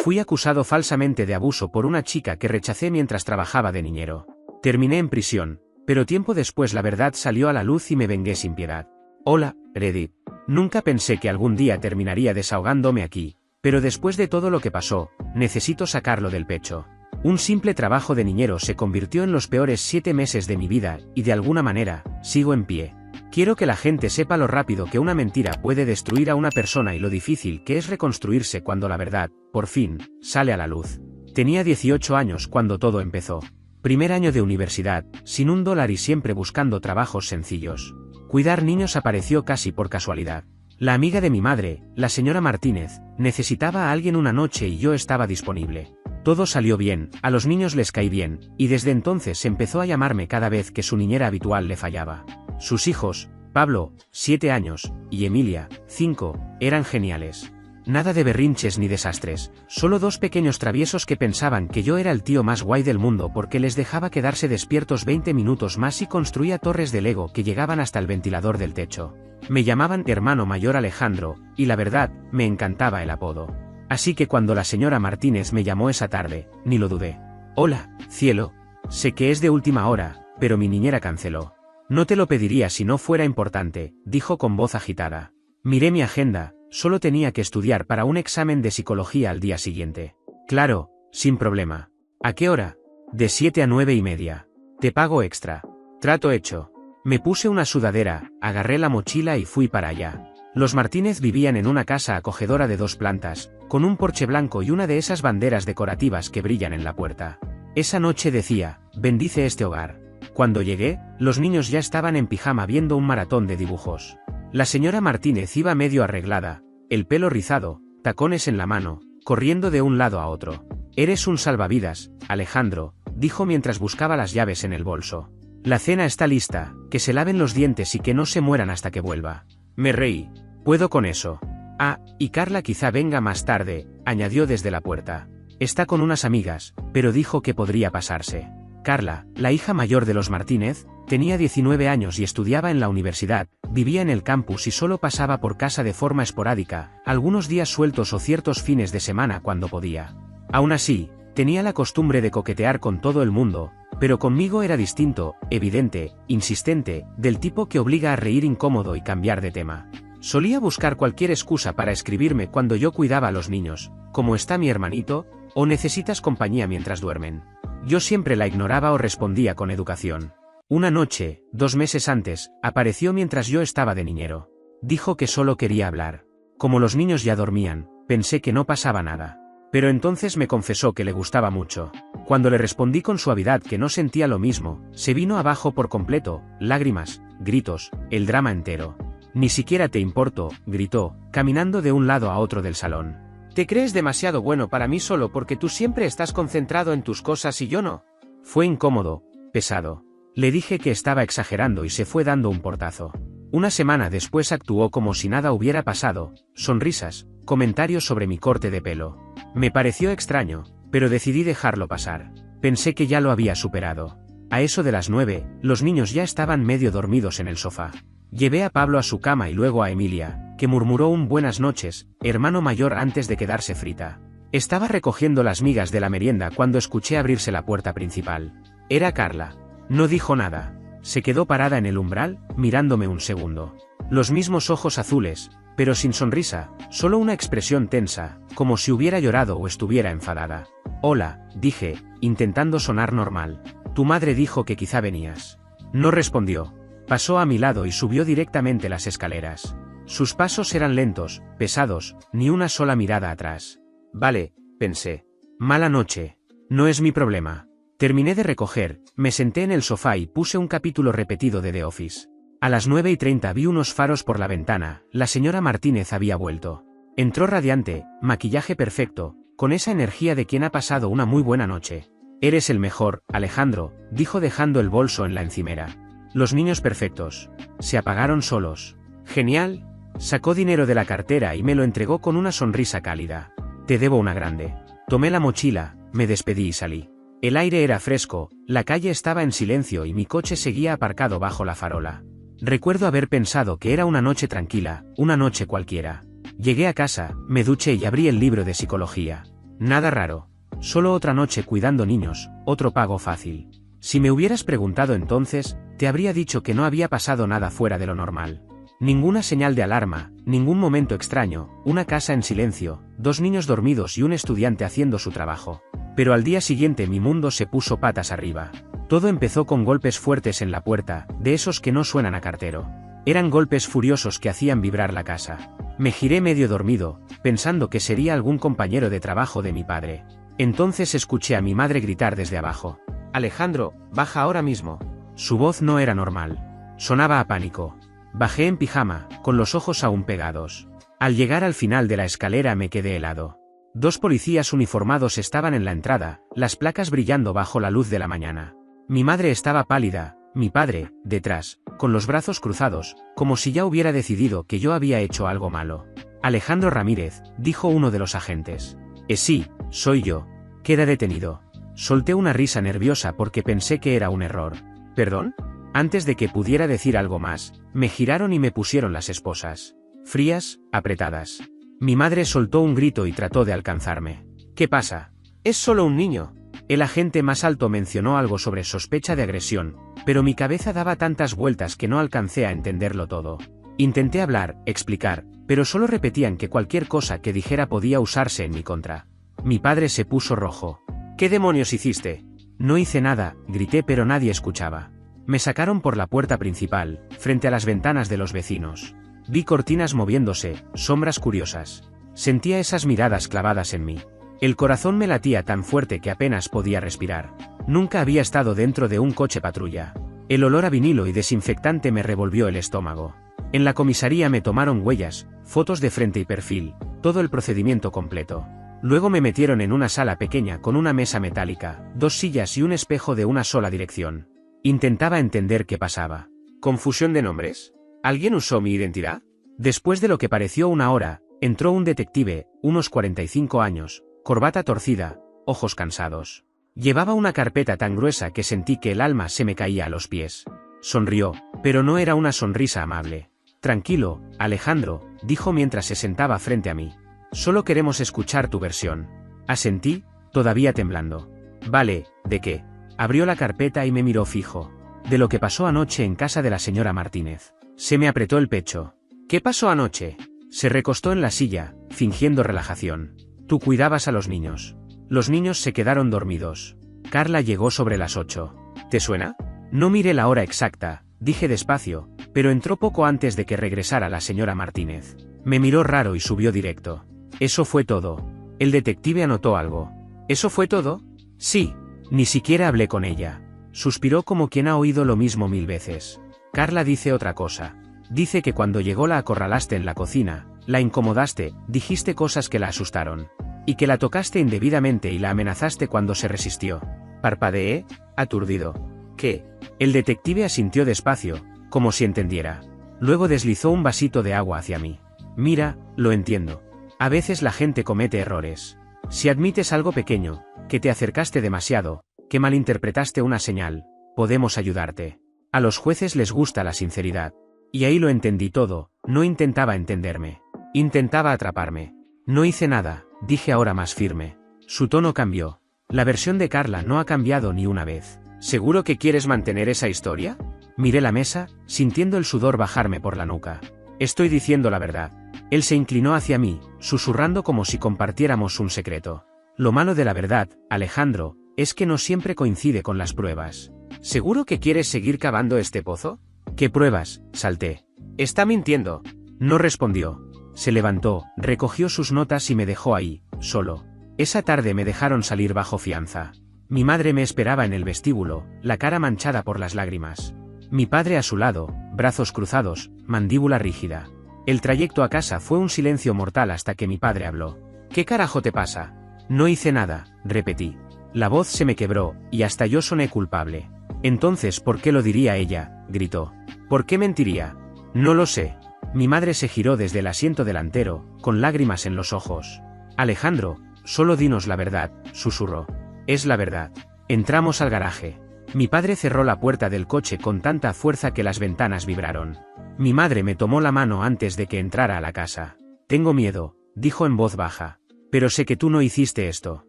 Fui acusado falsamente de abuso por una chica que rechacé mientras trabajaba de niñero. Terminé en prisión, pero tiempo después la verdad salió a la luz y me vengué sin piedad. Hola, Reddit. Nunca pensé que algún día terminaría desahogándome aquí, pero después de todo lo que pasó, necesito sacarlo del pecho. Un simple trabajo de niñero se convirtió en los peores 7 meses de mi vida y de alguna manera, sigo en pie. Quiero que la gente sepa lo rápido que una mentira puede destruir a una persona y lo difícil que es reconstruirse cuando la verdad, por fin, sale a la luz. Tenía 18 años cuando todo empezó. Primer año de universidad, sin $1 y siempre buscando trabajos sencillos. Cuidar niños apareció casi por casualidad. La amiga de mi madre, la señora Martínez, necesitaba a alguien una noche y yo estaba disponible. Todo salió bien, a los niños les caí bien, y desde entonces empezó a llamarme cada vez que su niñera habitual le fallaba. Sus hijos, Pablo, 7 años, y Emilia, 5, eran geniales. Nada de berrinches ni desastres, solo 2 pequeños traviesos que pensaban que yo era el tío más guay del mundo porque les dejaba quedarse despiertos 20 minutos más y construía torres de Lego que llegaban hasta el ventilador del techo. Me llamaban hermano mayor Alejandro, y la verdad, me encantaba el apodo. Así que cuando la señora Martínez me llamó esa tarde, ni lo dudé. Hola, cielo. Sé que es de última hora, pero mi niñera canceló. No te lo pediría si no fuera importante, dijo con voz agitada. Miré mi agenda. Solo tenía que estudiar para un examen de psicología al día siguiente. Claro, sin problema. ¿A qué hora? De 7 a 9:30. Te pago extra. Trato hecho. Me puse una sudadera, agarré la mochila y fui para allá. Los Martínez vivían en una casa acogedora de 2 plantas, con un porche blanco y una de esas banderas decorativas que brillan en la puerta. Esa noche decía, bendice este hogar. Cuando llegué, los niños ya estaban en pijama viendo un maratón de dibujos. La señora Martínez iba medio arreglada, el pelo rizado, tacones en la mano, corriendo de un lado a otro. Eres un salvavidas, Alejandro, dijo mientras buscaba las llaves en el bolso. La cena está lista, que se laven los dientes y que no se mueran hasta que vuelva. Me reí. Puedo con eso. Ah, y Carla quizá venga más tarde, añadió desde la puerta. Está con unas amigas, pero dijo que podría pasarse. Carla, la hija mayor de los Martínez, tenía 19 años y estudiaba en la universidad, vivía en el campus y solo pasaba por casa de forma esporádica, algunos días sueltos o ciertos fines de semana cuando podía. Aún así, tenía la costumbre de coquetear con todo el mundo, pero conmigo era distinto, evidente, insistente, del tipo que obliga a reír incómodo y cambiar de tema. Solía buscar cualquier excusa para escribirme cuando yo cuidaba a los niños, ¿cómo está mi hermanito? ¿O necesitas compañía mientras duermen? Yo siempre la ignoraba o respondía con educación. Una noche, 2 meses antes, apareció mientras yo estaba de niñero. Dijo que solo quería hablar. Como los niños ya dormían, pensé que no pasaba nada. Pero entonces me confesó que le gustaba mucho. Cuando le respondí con suavidad que no sentía lo mismo, se vino abajo por completo, lágrimas, gritos, el drama entero. Ni siquiera te importo, gritó, caminando de un lado a otro del salón. ¿Te crees demasiado bueno para mí solo porque tú siempre estás concentrado en tus cosas y yo no? Fue incómodo, pesado. Le dije que estaba exagerando y se fue dando un portazo. Una semana después actuó como si nada hubiera pasado, sonrisas, comentarios sobre mi corte de pelo. Me pareció extraño, pero decidí dejarlo pasar. Pensé que ya lo había superado. A eso de las 9, los niños ya estaban medio dormidos en el sofá. Llevé a Pablo a su cama y luego a Emilia, que murmuró un buenas noches, hermano mayor antes de quedarse frita. Estaba recogiendo las migas de la merienda cuando escuché abrirse la puerta principal. Era Carla. No dijo nada. Se quedó parada en el umbral, mirándome un segundo. Los mismos ojos azules, pero sin sonrisa, solo una expresión tensa, como si hubiera llorado o estuviera enfadada. Hola, dije, intentando sonar normal. Tu madre dijo que quizá venías. No respondió. Pasó a mi lado y subió directamente las escaleras. Sus pasos eran lentos, pesados, ni una sola mirada atrás. Vale, pensé. Mala noche. No es mi problema. Terminé de recoger, me senté en el sofá y puse un capítulo repetido de The Office. A las 9:30 vi unos faros por la ventana, la señora Martínez había vuelto. Entró radiante, maquillaje perfecto, con esa energía de quien ha pasado una muy buena noche. Eres el mejor, Alejandro, dijo dejando el bolso en la encimera. Los niños perfectos. Se apagaron solos. Genial. Sacó dinero de la cartera y me lo entregó con una sonrisa cálida. Te debo una grande. Tomé la mochila, me despedí y salí. El aire era fresco, la calle estaba en silencio y mi coche seguía aparcado bajo la farola. Recuerdo haber pensado que era una noche tranquila, una noche cualquiera. Llegué a casa, me duché y abrí el libro de psicología. Nada raro. Solo otra noche cuidando niños, otro pago fácil. Si me hubieras preguntado entonces, te habría dicho que no había pasado nada fuera de lo normal. Ninguna señal de alarma, ningún momento extraño, una casa en silencio, 2 niños dormidos y un estudiante haciendo su trabajo. Pero al día siguiente mi mundo se puso patas arriba. Todo empezó con golpes fuertes en la puerta, de esos que no suenan a cartero. Eran golpes furiosos que hacían vibrar la casa. Me giré medio dormido, pensando que sería algún compañero de trabajo de mi padre. Entonces escuché a mi madre gritar desde abajo: «Alejandro, baja ahora mismo». Su voz no era normal. Sonaba a pánico. Bajé en pijama, con los ojos aún pegados. Al llegar al final de la escalera me quedé helado. 2 policías uniformados estaban en la entrada, las placas brillando bajo la luz de la mañana. Mi madre estaba pálida, mi padre, detrás, con los brazos cruzados, como si ya hubiera decidido que yo había hecho algo malo. «Alejandro Ramírez», dijo uno de los agentes. Sí, soy yo. Queda detenido». Solté una risa nerviosa porque pensé que era un error. «¿Perdón?». Antes de que pudiera decir algo más, me giraron y me pusieron las esposas. Frías, apretadas. Mi madre soltó un grito y trató de alcanzarme. «¿Qué pasa?». «Es solo un niño». El agente más alto mencionó algo sobre sospecha de agresión, pero mi cabeza daba tantas vueltas que no alcancé a entenderlo todo. Intenté hablar, explicar, pero solo repetían que cualquier cosa que dijera podía usarse en mi contra. Mi padre se puso rojo. «¿Qué demonios hiciste?». «No hice nada», grité, pero nadie escuchaba. Me sacaron por la puerta principal, frente a las ventanas de los vecinos. Vi cortinas moviéndose, sombras curiosas. Sentía esas miradas clavadas en mí. El corazón me latía tan fuerte que apenas podía respirar. Nunca había estado dentro de un coche patrulla. El olor a vinilo y desinfectante me revolvió el estómago. En la comisaría me tomaron huellas, fotos de frente y perfil, todo el procedimiento completo. Luego me metieron en una sala pequeña con una mesa metálica, 2 sillas y un espejo de una sola dirección. Intentaba entender qué pasaba. ¿Confusión de nombres? ¿Alguien usó mi identidad? Después de lo que pareció una hora, entró un detective, unos 45 años, corbata torcida, ojos cansados. Llevaba una carpeta tan gruesa que sentí que el alma se me caía a los pies. Sonrió, pero no era una sonrisa amable. «Tranquilo, Alejandro», dijo mientras se sentaba frente a mí. «Solo queremos escuchar tu versión». Asentí, todavía temblando. «Vale, ¿de qué?». Abrió la carpeta y me miró fijo. «De lo que pasó anoche en casa de la señora Martínez». Se me apretó el pecho. «¿Qué pasó anoche?». Se recostó en la silla, fingiendo relajación. «Tú cuidabas a los niños. Los niños se quedaron dormidos. Carla llegó sobre las 8. ¿Te suena?». No miré la hora exacta, dije despacio, pero entró poco antes de que regresara la señora Martínez. Me miró raro y subió directo. «Eso fue todo». El detective anotó algo. «¿Eso fue todo?». «Sí». Ni siquiera hablé con ella. Suspiró como quien ha oído lo mismo 1000 veces. «Carla dice otra cosa. Dice que cuando llegó la acorralaste en la cocina, la incomodaste, dijiste cosas que la asustaron. Y que la tocaste indebidamente y la amenazaste cuando se resistió». Parpadeé, aturdido. «¿Qué?». El detective asintió despacio, como si entendiera. Luego deslizó un vasito de agua hacia mí. «Mira, lo entiendo. A veces la gente comete errores. Si admites algo pequeño, que te acercaste demasiado, que malinterpretaste una señal, podemos ayudarte. A los jueces les gusta la sinceridad». Y ahí lo entendí todo. No intentaba entenderme. Intentaba atraparme. «No hice nada», dije ahora más firme. Su tono cambió. «La versión de Carla no ha cambiado ni una vez». «¿Seguro que quieres mantener esa historia?». Miré la mesa, sintiendo el sudor bajarme por la nuca. «Estoy diciendo la verdad». Él se inclinó hacia mí, susurrando como si compartiéramos un secreto. «Lo malo de la verdad, Alejandro, es que no siempre coincide con las pruebas». «¿Seguro que quieres seguir cavando este pozo?». «¿Qué pruebas?», salté. «Está mintiendo». No respondió. Se levantó, recogió sus notas y me dejó ahí, solo. Esa tarde me dejaron salir bajo fianza. Mi madre me esperaba en el vestíbulo, la cara manchada por las lágrimas. Mi padre a su lado, brazos cruzados, mandíbula rígida. El trayecto a casa fue un silencio mortal hasta que mi padre habló. «¿Qué carajo te pasa?». «No hice nada», repetí. La voz se me quebró, y hasta yo soné culpable. «Entonces, ¿por qué lo diría ella?», gritó. «¿Por qué mentiría?». «No lo sé». Mi madre se giró desde el asiento delantero, con lágrimas en los ojos. «Alejandro, solo dinos la verdad», susurró. «Es la verdad». Entramos al garaje. Mi padre cerró la puerta del coche con tanta fuerza que las ventanas vibraron. Mi madre me tomó la mano antes de que entrara a la casa. «Tengo miedo», dijo en voz baja. Pero sé que tú no hiciste esto.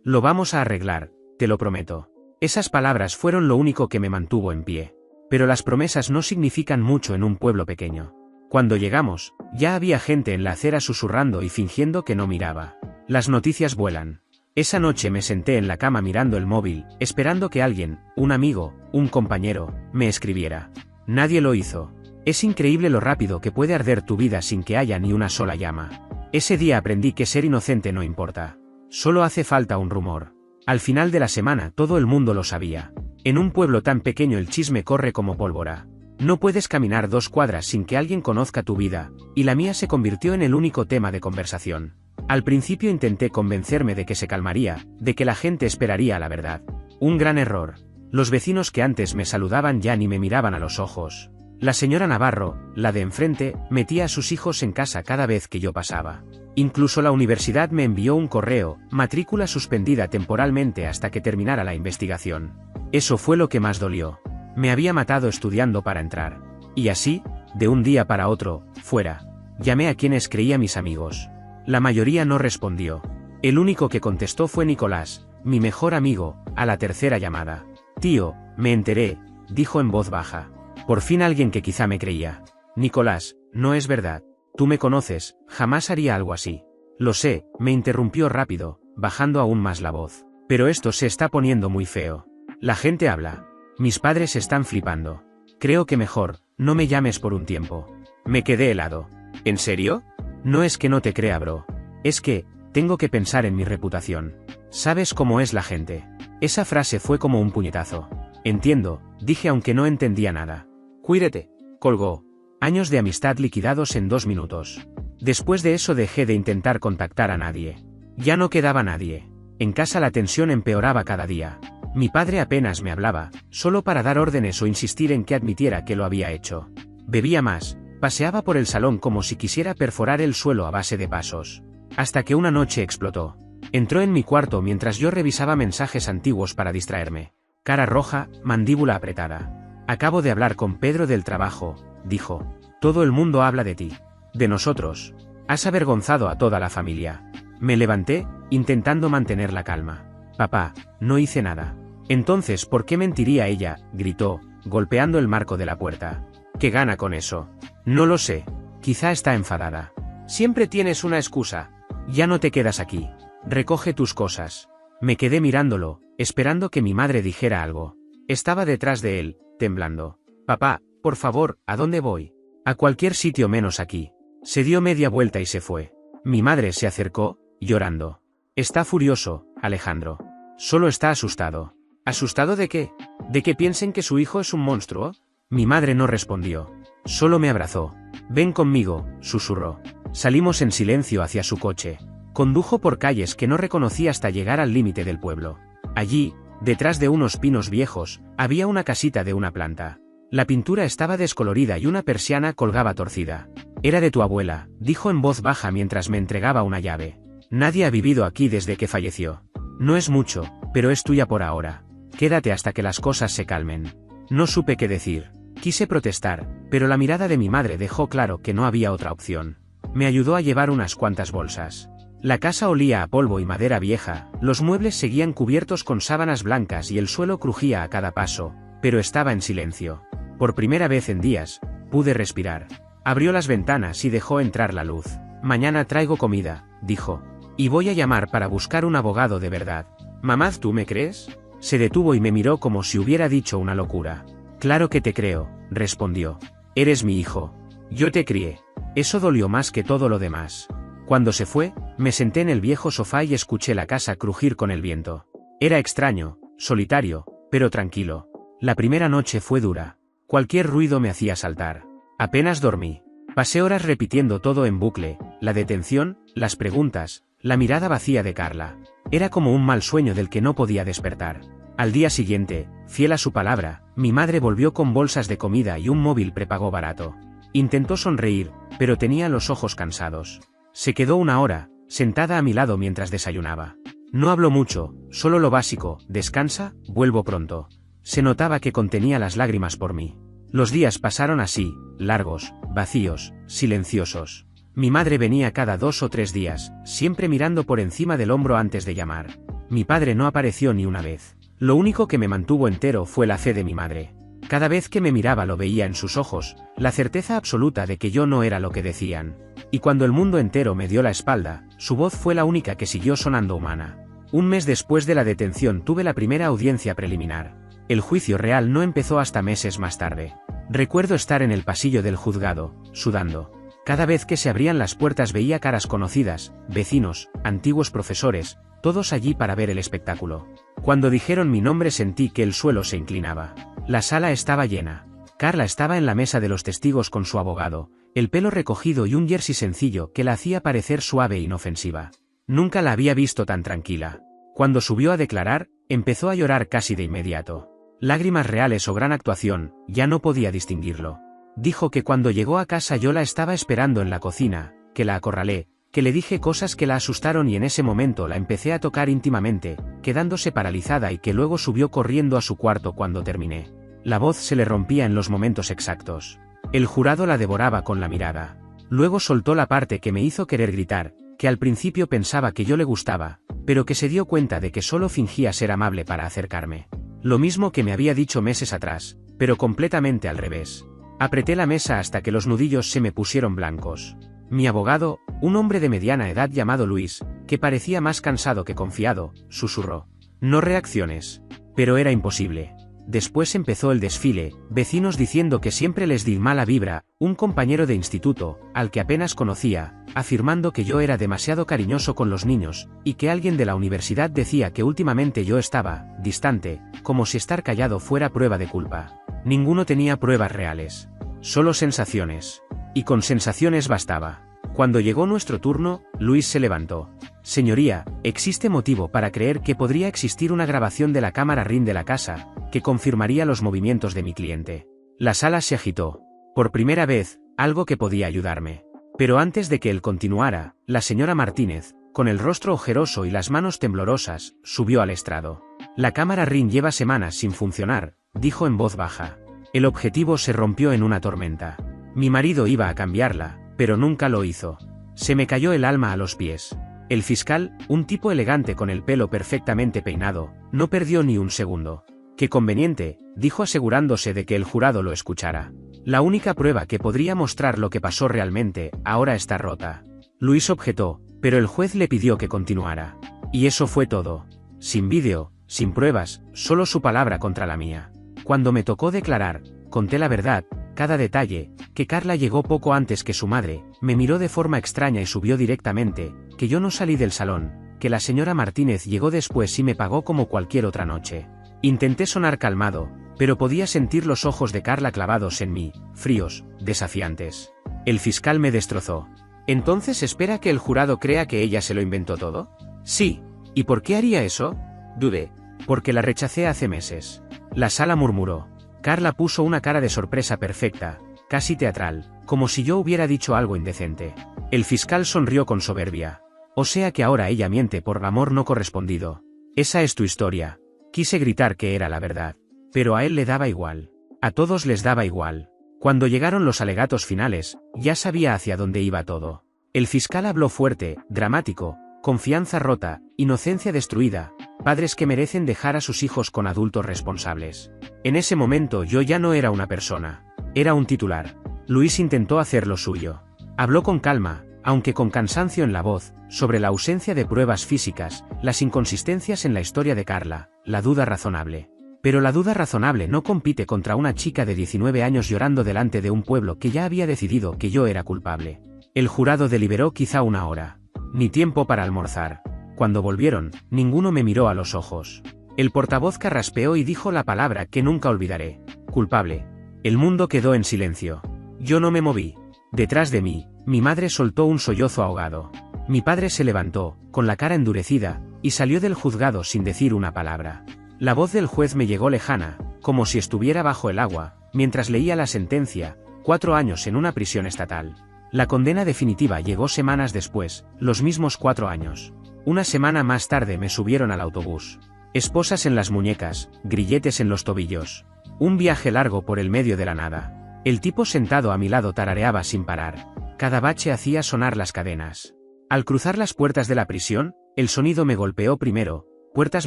Lo vamos a arreglar, te lo prometo. Esas palabras fueron lo único que me mantuvo en pie. Pero las promesas no significan mucho en un pueblo pequeño. Cuando llegamos, ya había gente en la acera susurrando y fingiendo que no miraba. Las noticias vuelan. Esa noche me senté en la cama mirando el móvil, esperando que alguien, un amigo, un compañero, me escribiera. Nadie lo hizo. Es increíble lo rápido que puede arder tu vida sin que haya ni una sola llama. Ese día aprendí que ser inocente no importa. Solo hace falta un rumor. Al final de la semana todo el mundo lo sabía. En un pueblo tan pequeño el chisme corre como pólvora. No puedes caminar 2 cuadras sin que alguien conozca tu vida, y la mía se convirtió en el único tema de conversación. Al principio intenté convencerme de que se calmaría, de que la gente esperaría la verdad. Un gran error. Los vecinos que antes me saludaban ya ni me miraban a los ojos. La señora Navarro, la de enfrente, metía a sus hijos en casa cada vez que yo pasaba. Incluso la universidad me envió un correo, matrícula suspendida temporalmente hasta que terminara la investigación. Eso fue lo que más dolió. Me había matado estudiando para entrar. Y así, de un día para otro, fuera. Llamé a quienes creía mis amigos. La mayoría no respondió. El único que contestó fue Nicolás, mi mejor amigo, a la tercera llamada. Tío, me enteré, dijo en voz baja. Por fin alguien que quizá me creía. Nicolás, no es verdad. Tú me conoces, jamás haría algo así. Lo sé, me interrumpió rápido, bajando aún más la voz. Pero esto se está poniendo muy feo. La gente habla. Mis padres están flipando. Creo que mejor, no me llames por un tiempo. Me quedé helado. ¿En serio? No es que no te crea, bro. Es que, tengo que pensar en mi reputación. ¿Sabes cómo es la gente? Esa frase fue como un puñetazo. Entiendo, dije aunque no entendía nada. Cuídate, colgó. Años de amistad liquidados en 2 minutos. Después de eso dejé de intentar contactar a nadie. Ya no quedaba nadie. En casa la tensión empeoraba cada día. Mi padre apenas me hablaba, solo para dar órdenes o insistir en que admitiera que lo había hecho. Bebía más, paseaba por el salón como si quisiera perforar el suelo a base de pasos. Hasta que una noche explotó. Entró en mi cuarto mientras yo revisaba mensajes antiguos para distraerme. Cara roja, mandíbula apretada. Acabo de hablar con Pedro del trabajo, dijo. Todo el mundo habla de ti. De nosotros. Has avergonzado a toda la familia. Me levanté, intentando mantener la calma. Papá, no hice nada. Entonces, ¿por qué mentiría ella? Gritó, golpeando el marco de la puerta. ¿Qué gana con eso? No lo sé. Quizá está enfadada. Siempre tienes una excusa. Ya no te quedas aquí. Recoge tus cosas. Me quedé mirándolo, esperando que mi madre dijera algo. Estaba detrás de él, temblando. Papá, por favor, ¿a dónde voy? A cualquier sitio menos aquí. Se dio media vuelta y se fue. Mi madre se acercó, llorando. Está furioso, Alejandro. Solo está asustado. ¿Asustado de qué? ¿De que piensen que su hijo es un monstruo? Mi madre no respondió. Solo me abrazó. Ven conmigo, susurró. Salimos en silencio hacia su coche. Condujo por calles que no reconocí hasta llegar al límite del pueblo. Allí, detrás de unos pinos viejos, había una casita de una planta. La pintura estaba descolorida y una persiana colgaba torcida. Era de tu abuela, dijo en voz baja mientras me entregaba una llave. Nadie ha vivido aquí desde que falleció. No es mucho, pero es tuya por ahora. Quédate hasta que las cosas se calmen. No supe qué decir. Quise protestar, pero la mirada de mi madre dejó claro que no había otra opción. Me ayudó a llevar unas cuantas bolsas. La casa olía a polvo y madera vieja, los muebles seguían cubiertos con sábanas blancas y el suelo crujía a cada paso, pero estaba en silencio. Por primera vez en días, pude respirar. Abrió las ventanas y dejó entrar la luz. Mañana traigo comida, dijo. Y voy a llamar para buscar un abogado de verdad. Mamá, ¿tú me crees? Se detuvo y me miró como si hubiera dicho una locura. Claro que te creo, respondió. Eres mi hijo. Yo te crié. Eso dolió más que todo lo demás. Cuando se fue, me senté en el viejo sofá y escuché la casa crujir con el viento. Era extraño, solitario, pero tranquilo. La primera noche fue dura. Cualquier ruido me hacía saltar. Apenas dormí. Pasé horas repitiendo todo en bucle, la detención, las preguntas, la mirada vacía de Carla. Era como un mal sueño del que no podía despertar. Al día siguiente, fiel a su palabra, mi madre volvió con bolsas de comida y un móvil prepago barato. Intentó sonreír, pero tenía los ojos cansados. Se quedó una hora, sentada a mi lado mientras desayunaba. No habló mucho, solo lo básico, descansa, vuelvo pronto. Se notaba que contenía las lágrimas por mí. Los días pasaron así, largos, vacíos, silenciosos. Mi madre venía cada 2 o 3 días, siempre mirando por encima del hombro antes de llamar. Mi padre no apareció ni una vez. Lo único que me mantuvo entero fue la fe de mi madre. Cada vez que me miraba lo veía en sus ojos, la certeza absoluta de que yo no era lo que decían. Y cuando el mundo entero me dio la espalda, su voz fue la única que siguió sonando humana. Un mes después de la detención tuve la primera audiencia preliminar. El juicio real no empezó hasta meses más tarde. Recuerdo estar en el pasillo del juzgado, sudando. Cada vez que se abrían las puertas veía caras conocidas, vecinos, antiguos profesores, todos allí para ver el espectáculo. Cuando dijeron mi nombre sentí que el suelo se inclinaba. La sala estaba llena. Carla estaba en la mesa de los testigos con su abogado, el pelo recogido y un jersey sencillo que la hacía parecer suave e inofensiva. Nunca la había visto tan tranquila. Cuando subió a declarar, empezó a llorar casi de inmediato. Lágrimas reales o gran actuación, ya no podía distinguirlo. Dijo que cuando llegó a casa yo la estaba esperando en la cocina, que la acorralé, que le dije cosas que la asustaron y en ese momento la empecé a tocar íntimamente, quedándose paralizada y que luego subió corriendo a su cuarto cuando terminé. La voz se le rompía en los momentos exactos. El jurado la devoraba con la mirada. Luego soltó la parte que me hizo querer gritar, que al principio pensaba que yo le gustaba, pero que se dio cuenta de que solo fingía ser amable para acercarme. Lo mismo que me había dicho meses atrás, pero completamente al revés. Apreté la mesa hasta que los nudillos se me pusieron blancos. Mi abogado, un hombre de mediana edad llamado Luis, que parecía más cansado que confiado, susurró: «No reacciones». Pero era imposible. Después empezó el desfile, vecinos diciendo que siempre les di mala vibra, un compañero de instituto, al que apenas conocía, afirmando que yo era demasiado cariñoso con los niños, y que alguien de la universidad decía que últimamente yo estaba distante, como si estar callado fuera prueba de culpa. Ninguno tenía pruebas reales. Solo sensaciones. Y con sensaciones bastaba. Cuando llegó nuestro turno, Luis se levantó. «Señoría, existe motivo para creer que podría existir una grabación de la cámara RIN de la casa, que confirmaría los movimientos de mi cliente». La sala se agitó. Por primera vez, algo que podía ayudarme. Pero antes de que él continuara, la señora Martínez, con el rostro ojeroso y las manos temblorosas, subió al estrado. «La cámara RIN lleva semanas sin funcionar», dijo en voz baja. El objetivo se rompió en una tormenta. Mi marido iba a cambiarla, pero nunca lo hizo. Se me cayó el alma a los pies. El fiscal, un tipo elegante con el pelo perfectamente peinado, no perdió ni un segundo. «Qué conveniente», dijo asegurándose de que el jurado lo escuchara. «La única prueba que podría mostrar lo que pasó realmente, ahora está rota». Luis objetó, pero el juez le pidió que continuara. Y eso fue todo. Sin vídeo, sin pruebas, solo su palabra contra la mía. Cuando me tocó declarar, conté la verdad, cada detalle, que Carla llegó poco antes que su madre, me miró de forma extraña y subió directamente, que yo no salí del salón, que la señora Martínez llegó después y me pagó como cualquier otra noche. Intenté sonar calmado, pero podía sentir los ojos de Carla clavados en mí, fríos, desafiantes. El fiscal me destrozó. «¿Entonces espera que el jurado crea que ella se lo inventó todo?» «Sí. ¿Y por qué haría eso?» Dudé. «Porque la rechacé hace meses». La sala murmuró. Carla puso una cara de sorpresa perfecta, casi teatral, como si yo hubiera dicho algo indecente. El fiscal sonrió con soberbia. «O sea que ahora ella miente por amor no correspondido. Esa es tu historia». Quise gritar que era la verdad. Pero a él le daba igual. A todos les daba igual. Cuando llegaron los alegatos finales, ya sabía hacia dónde iba todo. El fiscal habló fuerte, dramático: «Confianza rota, inocencia destruida, padres que merecen dejar a sus hijos con adultos responsables». En ese momento yo ya no era una persona. Era un titular. Luis intentó hacer lo suyo. Habló con calma, aunque con cansancio en la voz, sobre la ausencia de pruebas físicas, las inconsistencias en la historia de Carla, la duda razonable. Pero la duda razonable no compite contra una chica de 19 años llorando delante de un pueblo que ya había decidido que yo era culpable. El jurado deliberó quizá 1 hora. Ni tiempo para almorzar. Cuando volvieron, ninguno me miró a los ojos. El portavoz carraspeó y dijo la palabra que nunca olvidaré: culpable. El mundo quedó en silencio. Yo no me moví. Detrás de mí, mi madre soltó un sollozo ahogado. Mi padre se levantó, con la cara endurecida, y salió del juzgado sin decir una palabra. La voz del juez me llegó lejana, como si estuviera bajo el agua, mientras leía la sentencia: 4 años en una prisión estatal. La condena definitiva llegó semanas después, los mismos 4 años. Una semana más tarde me subieron al autobús. Esposas en las muñecas, grilletes en los tobillos. Un viaje largo por el medio de la nada. El tipo sentado a mi lado tarareaba sin parar. Cada bache hacía sonar las cadenas. Al cruzar las puertas de la prisión, el sonido me golpeó primero, puertas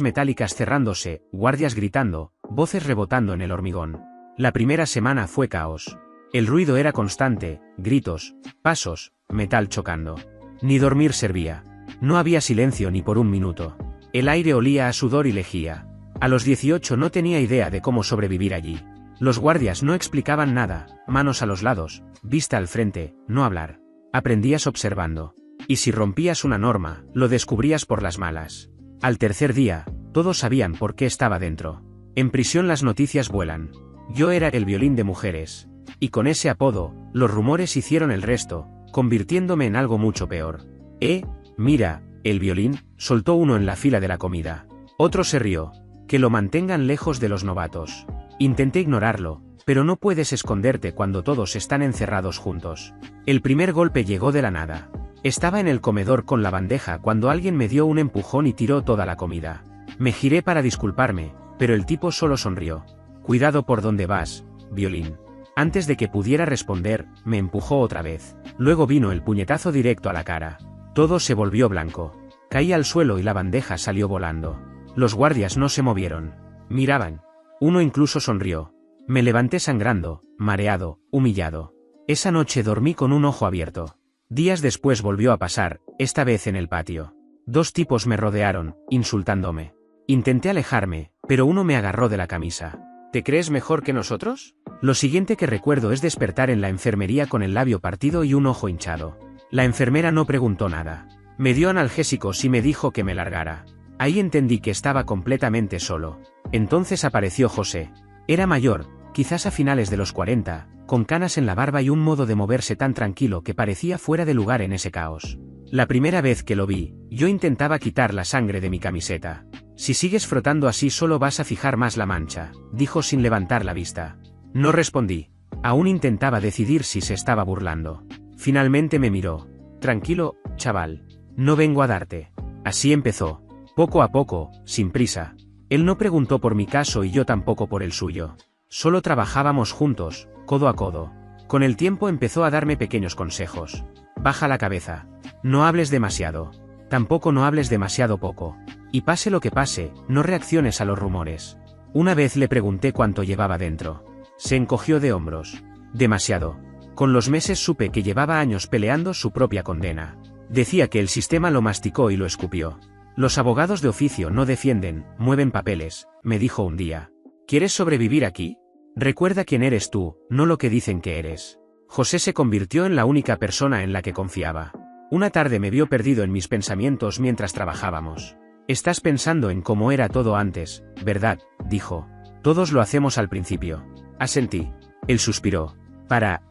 metálicas cerrándose, guardias gritando, voces rebotando en el hormigón. La primera semana fue caos. El ruido era constante, gritos, pasos, metal chocando. Ni dormir servía. No había silencio ni por un minuto. El aire olía a sudor y lejía. A los 18 no tenía idea de cómo sobrevivir allí. Los guardias no explicaban nada, manos a los lados, vista al frente, no hablar. Aprendías observando. Y si rompías una norma, lo descubrías por las malas. Al tercer día, todos sabían por qué estaba dentro. En prisión las noticias vuelan. Yo era el violín de mujeres. Y con ese apodo, los rumores hicieron el resto, convirtiéndome en algo mucho peor. Mira, el violín, soltó uno en la fila de la comida. Otro se rió. Que lo mantengan lejos de los novatos. Intenté ignorarlo, pero no puedes esconderte cuando todos están encerrados juntos. El primer golpe llegó de la nada. Estaba en el comedor con la bandeja cuando alguien me dio un empujón y tiró toda la comida. Me giré para disculparme, pero el tipo solo sonrió. Cuidado por dónde vas, violín. Antes de que pudiera responder, me empujó otra vez. Luego vino el puñetazo directo a la cara. Todo se volvió blanco. Caí al suelo y la bandeja salió volando. Los guardias no se movieron. Miraban. Uno incluso sonrió. Me levanté sangrando, mareado, humillado. Esa noche dormí con un ojo abierto. Días después volvió a pasar, esta vez en el patio. Dos tipos me rodearon, insultándome. Intenté alejarme, pero uno me agarró de la camisa. ¿Te crees mejor que nosotros? Lo siguiente que recuerdo es despertar en la enfermería con el labio partido y un ojo hinchado. La enfermera no preguntó nada. Me dio analgésicos y me dijo que me largara. Ahí entendí que estaba completamente solo. Entonces apareció José. Era mayor, quizás a finales de los 40, con canas en la barba y un modo de moverse tan tranquilo que parecía fuera de lugar en ese caos. La primera vez que lo vi, yo intentaba quitar la sangre de mi camiseta. Si sigues frotando así solo vas a fijar más la mancha, dijo sin levantar la vista. No respondí. Aún intentaba decidir si se estaba burlando. Finalmente me miró. Tranquilo, chaval. No vengo a darte. Así empezó. Poco a poco, sin prisa. Él no preguntó por mi caso y yo tampoco por el suyo. Solo trabajábamos juntos, codo a codo. Con el tiempo empezó a darme pequeños consejos. Baja la cabeza. No hables demasiado. Tampoco no hables demasiado poco. Y pase lo que pase, no reacciones a los rumores. Una vez le pregunté cuánto llevaba dentro. Se encogió de hombros. Demasiado. Con los meses supe que llevaba años peleando su propia condena. Decía que el sistema lo masticó y lo escupió. Los abogados de oficio no defienden, mueven papeles, me dijo un día. ¿Quieres sobrevivir aquí? Recuerda quién eres tú, no lo que dicen que eres. José se convirtió en la única persona en la que confiaba. Una tarde me vio perdido en mis pensamientos mientras trabajábamos. Estás pensando en cómo era todo antes, ¿verdad? Dijo. Todos lo hacemos al principio. Asentí. Él suspiró.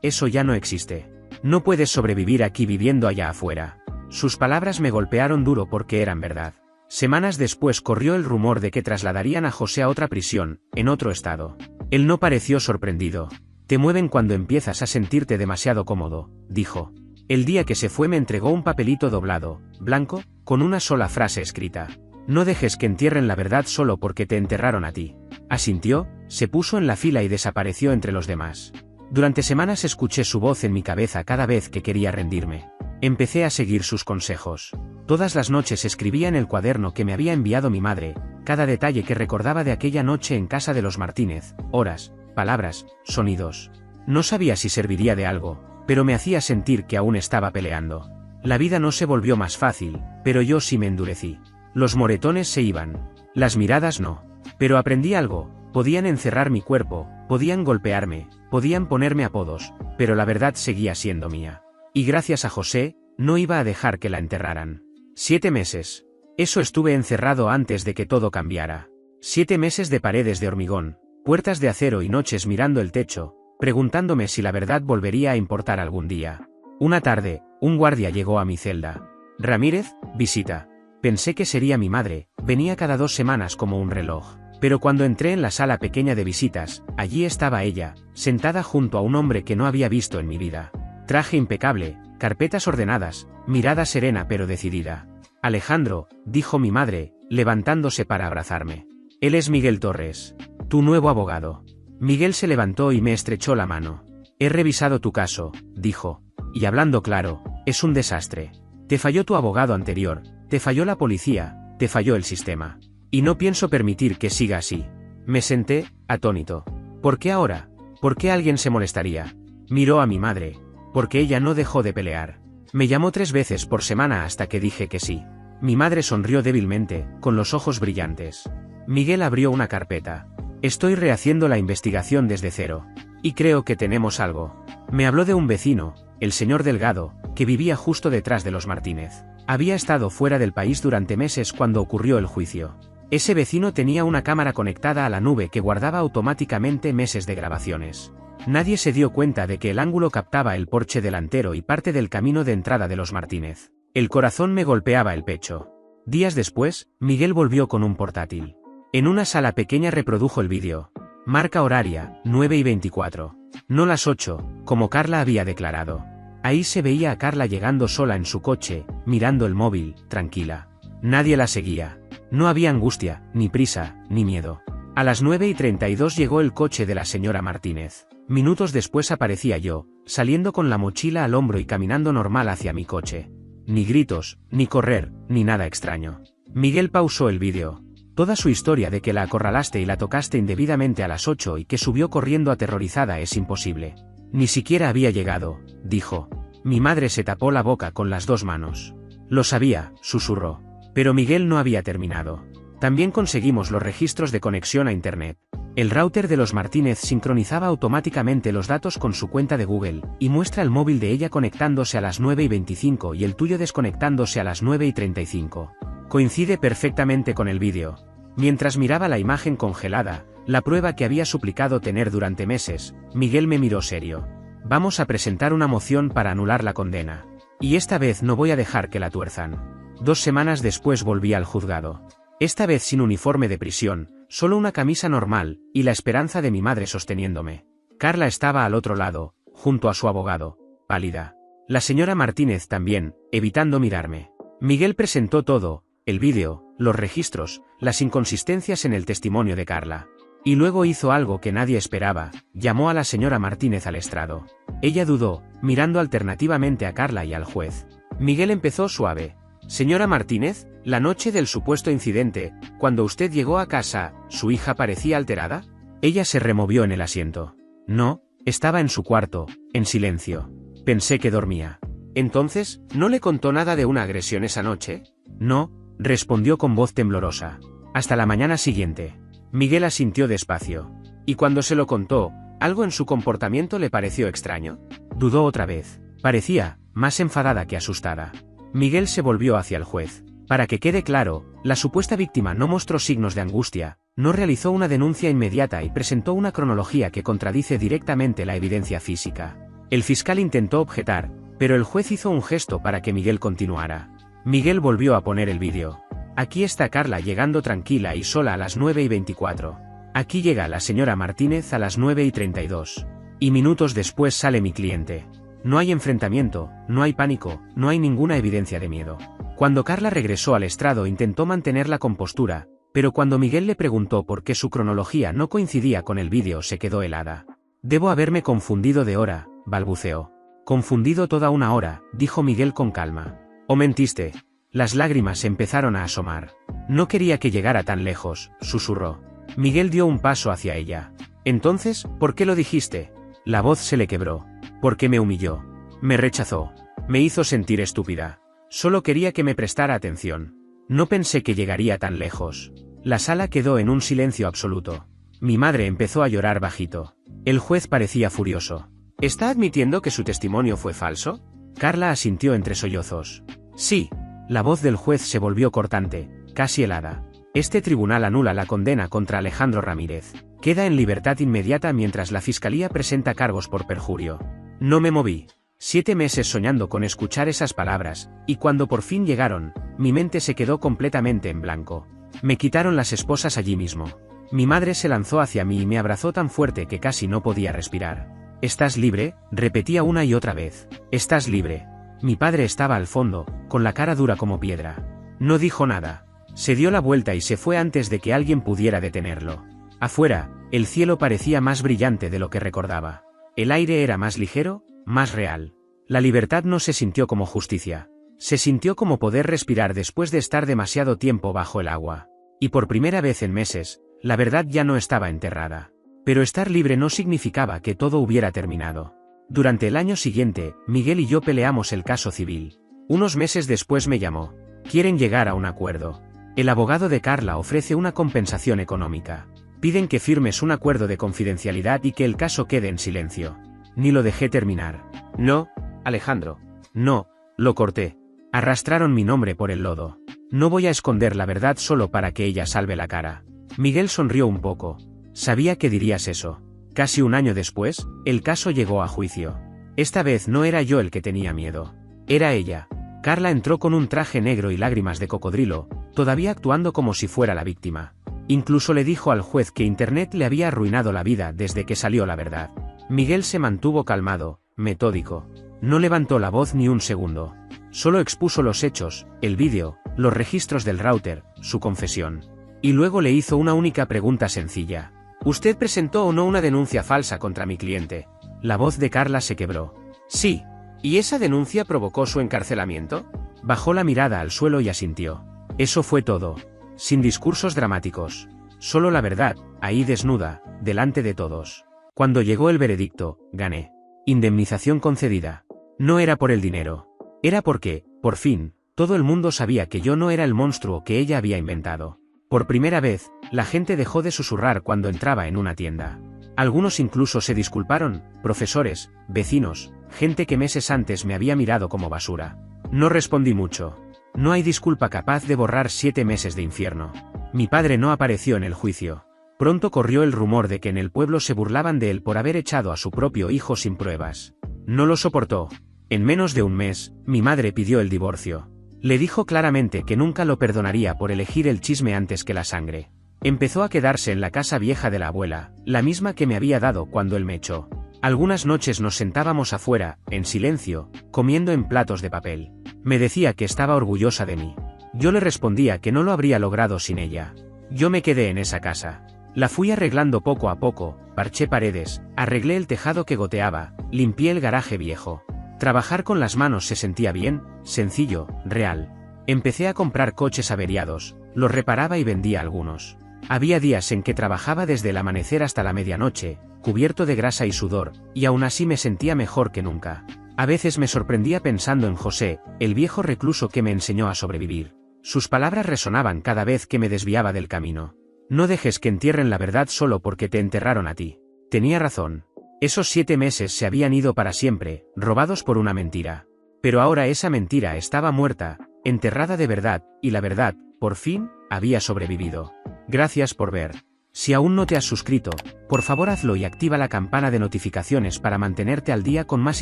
Eso ya no existe. No puedes sobrevivir aquí viviendo allá afuera. Sus palabras me golpearon duro porque eran verdad. Semanas después corrió el rumor de que trasladarían a José a otra prisión, en otro estado. Él no pareció sorprendido. Te mueven cuando empiezas a sentirte demasiado cómodo, dijo. El día que se fue me entregó un papelito doblado, blanco, con una sola frase escrita. No dejes que entierren la verdad solo porque te enterraron a ti. Asintió, se puso en la fila y desapareció entre los demás. Durante semanas escuché su voz en mi cabeza cada vez que quería rendirme. Empecé a seguir sus consejos. Todas las noches escribía en el cuaderno que me había enviado mi madre, cada detalle que recordaba de aquella noche en casa de los Martínez, horas, palabras, sonidos. No sabía si serviría de algo, pero me hacía sentir que aún estaba peleando. La vida no se volvió más fácil, pero yo sí me endurecí. Los moretones se iban. Las miradas no. Pero aprendí algo. Podían encerrar mi cuerpo, podían golpearme, podían ponerme apodos, pero la verdad seguía siendo mía. Y gracias a José, no iba a dejar que la enterraran. 7 meses. Eso estuve encerrado antes de que todo cambiara. 7 meses de paredes de hormigón, puertas de acero y noches mirando el techo, preguntándome si la verdad volvería a importar algún día. Una tarde, un guardia llegó a mi celda. Ramírez, visita. Pensé que sería mi madre, venía cada 2 semanas como un reloj. Pero cuando entré en la sala pequeña de visitas, allí estaba ella, sentada junto a un hombre que no había visto en mi vida. Traje impecable, carpetas ordenadas, mirada serena pero decidida. Alejandro, dijo mi madre, levantándose para abrazarme. Él es Miguel Torres, tu nuevo abogado. Miguel se levantó y me estrechó la mano. He revisado tu caso, dijo, Y hablando claro, es un desastre. Te falló tu abogado anterior, te falló la policía, te falló el sistema. Y no pienso permitir que siga así. Me senté, atónito. ¿Por qué ahora? ¿Por qué alguien se molestaría? Miró a mi madre. Porque ella no dejó de pelear. Me llamó 3 veces por semana hasta que dije que sí. Mi madre sonrió débilmente, con los ojos brillantes. Miguel abrió una carpeta. Estoy rehaciendo la investigación desde cero. Y creo que tenemos algo. Me habló de un vecino, el señor Delgado, que vivía justo detrás de los Martínez. Había estado fuera del país durante meses cuando ocurrió el juicio. Ese vecino tenía una cámara conectada a la nube que guardaba automáticamente meses de grabaciones. Nadie se dio cuenta de que el ángulo captaba el porche delantero y parte del camino de entrada de los Martínez. El corazón me golpeaba el pecho. Días después, Miguel volvió con un portátil. En una sala pequeña reprodujo el vídeo. Marca horaria, 9:24. No las 8, como Carla había declarado. Ahí se veía a Carla llegando sola en su coche, mirando el móvil, tranquila. Nadie la seguía. No había angustia, ni prisa, ni miedo. A las 9:32 llegó el coche de la señora Martínez. Minutos después aparecía yo, saliendo con la mochila al hombro y caminando normal hacia mi coche. Ni gritos, ni correr, ni nada extraño. Miguel pausó el vídeo. Toda su historia de que la acorralaste y la tocaste indebidamente a las 8 y que subió corriendo aterrorizada es imposible. Ni siquiera había llegado, dijo. Mi madre se tapó la boca con las 2 manos. Lo sabía, susurró. Pero Miguel no había terminado. También conseguimos los registros de conexión a Internet. El router de los Martínez sincronizaba automáticamente los datos con su cuenta de Google, y muestra el móvil de ella conectándose a las 9:25 y el tuyo desconectándose a las 9:35. Coincide perfectamente con el vídeo. Mientras miraba la imagen congelada, la prueba que había suplicado tener durante meses, Miguel me miró serio. Vamos a presentar una moción para anular la condena. Y esta vez no voy a dejar que la tuerzan. 2 semanas después volví al juzgado. Esta vez sin uniforme de prisión, solo una camisa normal, y la esperanza de mi madre sosteniéndome. Carla estaba al otro lado, junto a su abogado, pálida. La señora Martínez también, evitando mirarme. Miguel presentó todo, el vídeo, los registros, las inconsistencias en el testimonio de Carla. Y luego hizo algo que nadie esperaba, llamó a la señora Martínez al estrado. Ella dudó, mirando alternativamente a Carla y al juez. Miguel empezó suave. Señora Martínez, la noche del supuesto incidente, cuando usted llegó a casa, ¿su hija parecía alterada? Ella se removió en el asiento. No, estaba en su cuarto, en silencio. Pensé que dormía. Entonces, ¿no le contó nada de una agresión esa noche? No, respondió con voz temblorosa. Hasta la mañana siguiente. Miguel asintió despacio. Y cuando se lo contó, ¿algo en su comportamiento le pareció extraño? Dudó otra vez. Parecía, más enfadada que asustada. Miguel se volvió hacia el juez. Para que quede claro, la supuesta víctima no mostró signos de angustia, no realizó una denuncia inmediata y presentó una cronología que contradice directamente la evidencia física. El fiscal intentó objetar, pero el juez hizo un gesto para que Miguel continuara. Miguel volvió a poner el vídeo. Aquí está Carla llegando tranquila y sola a las 9:24. Aquí llega la señora Martínez a las 9:32. Y minutos después sale mi cliente. No hay enfrentamiento, no hay pánico, no hay ninguna evidencia de miedo. Cuando Carla regresó al estrado intentó mantener la compostura, pero cuando Miguel le preguntó por qué su cronología no coincidía con el vídeo se quedó helada. Debo haberme confundido de hora, balbuceó. Confundido toda una hora, dijo Miguel con calma. ¿O mentiste? Las lágrimas empezaron a asomar. No quería que llegara tan lejos, susurró. Miguel dio un paso hacia ella. Entonces, ¿por qué lo dijiste? La voz se le quebró. Porque me humilló. Me rechazó. Me hizo sentir estúpida. Solo quería que me prestara atención. No pensé que llegaría tan lejos. La sala quedó en un silencio absoluto. Mi madre empezó a llorar bajito. El juez parecía furioso. ¿Está admitiendo que su testimonio fue falso? Carla asintió entre sollozos. Sí. La voz del juez se volvió cortante, casi helada. Este tribunal anula la condena contra Alejandro Ramírez. Queda en libertad inmediata mientras la fiscalía presenta cargos por perjurio. No me moví. 7 meses soñando con escuchar esas palabras, y cuando por fin llegaron, mi mente se quedó completamente en blanco. Me quitaron las esposas allí mismo. Mi madre se lanzó hacia mí y me abrazó tan fuerte que casi no podía respirar. ¿Estás libre?, repetía una y otra vez. ¿Estás libre? Mi padre estaba al fondo, con la cara dura como piedra. No dijo nada. Se dio la vuelta y se fue antes de que alguien pudiera detenerlo. Afuera, el cielo parecía más brillante de lo que recordaba. El aire era más ligero, más real. La libertad no se sintió como justicia. Se sintió como poder respirar después de estar demasiado tiempo bajo el agua. Y por primera vez en meses, la verdad ya no estaba enterrada. Pero estar libre no significaba que todo hubiera terminado. Durante el año siguiente, Miguel y yo peleamos el caso civil. Unos meses después me llamó. Quieren llegar a un acuerdo. El abogado de Carla ofrece una compensación económica. Piden que firmes un acuerdo de confidencialidad y que el caso quede en silencio. Ni lo dejé terminar. No, Alejandro. No, lo corté. Arrastraron mi nombre por el lodo. No voy a esconder la verdad solo para que ella salve la cara. Miguel sonrió un poco. Sabía que dirías eso. Casi un año después, el caso llegó a juicio. Esta vez no era yo el que tenía miedo. Era ella. Carla entró con un traje negro y lágrimas de cocodrilo, todavía actuando como si fuera la víctima. Incluso le dijo al juez que Internet le había arruinado la vida desde que salió la verdad. Miguel se mantuvo calmado, metódico. No levantó la voz ni un segundo. Solo expuso los hechos, el vídeo, los registros del router, su confesión. Y luego le hizo una única pregunta sencilla. ¿Usted presentó o no una denuncia falsa contra mi cliente? La voz de Carla se quebró. Sí. ¿Y esa denuncia provocó su encarcelamiento? Bajó la mirada al suelo y asintió. Eso fue todo. Sin discursos dramáticos. Solo la verdad, ahí desnuda, delante de todos. Cuando llegó el veredicto, gané. Indemnización concedida. No era por el dinero. Era porque, por fin, todo el mundo sabía que yo no era el monstruo que ella había inventado. Por primera vez, la gente dejó de susurrar cuando entraba en una tienda. Algunos incluso se disculparon, profesores, vecinos, gente que meses antes me había mirado como basura. No respondí mucho. No hay disculpa capaz de borrar 7 meses de infierno. Mi padre no apareció en el juicio. Pronto corrió el rumor de que en el pueblo se burlaban de él por haber echado a su propio hijo sin pruebas. No lo soportó. En menos de un mes, mi madre pidió el divorcio. Le dijo claramente que nunca lo perdonaría por elegir el chisme antes que la sangre. Empezó a quedarse en la casa vieja de la abuela, la misma que me había dado cuando él me echó. Algunas noches nos sentábamos afuera, en silencio, comiendo en platos de papel. Me decía que estaba orgullosa de mí. Yo le respondía que no lo habría logrado sin ella. Yo me quedé en esa casa. La fui arreglando poco a poco, parché paredes, arreglé el tejado que goteaba, limpié el garaje viejo. Trabajar con las manos se sentía bien, sencillo, real. Empecé a comprar coches averiados, los reparaba y vendía algunos. Había días en que trabajaba desde el amanecer hasta la medianoche, cubierto de grasa y sudor, y aún así me sentía mejor que nunca. A veces me sorprendía pensando en José, el viejo recluso que me enseñó a sobrevivir. Sus palabras resonaban cada vez que me desviaba del camino. No dejes que entierren la verdad solo porque te enterraron a ti. Tenía razón. Esos 7 meses se habían ido para siempre, robados por una mentira. Pero ahora esa mentira estaba muerta, enterrada de verdad, y la verdad, por fin, había sobrevivido. Gracias por ver. Si aún no te has suscrito, por favor hazlo y activa la campana de notificaciones para mantenerte al día con más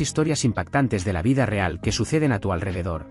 historias impactantes de la vida real que suceden a tu alrededor.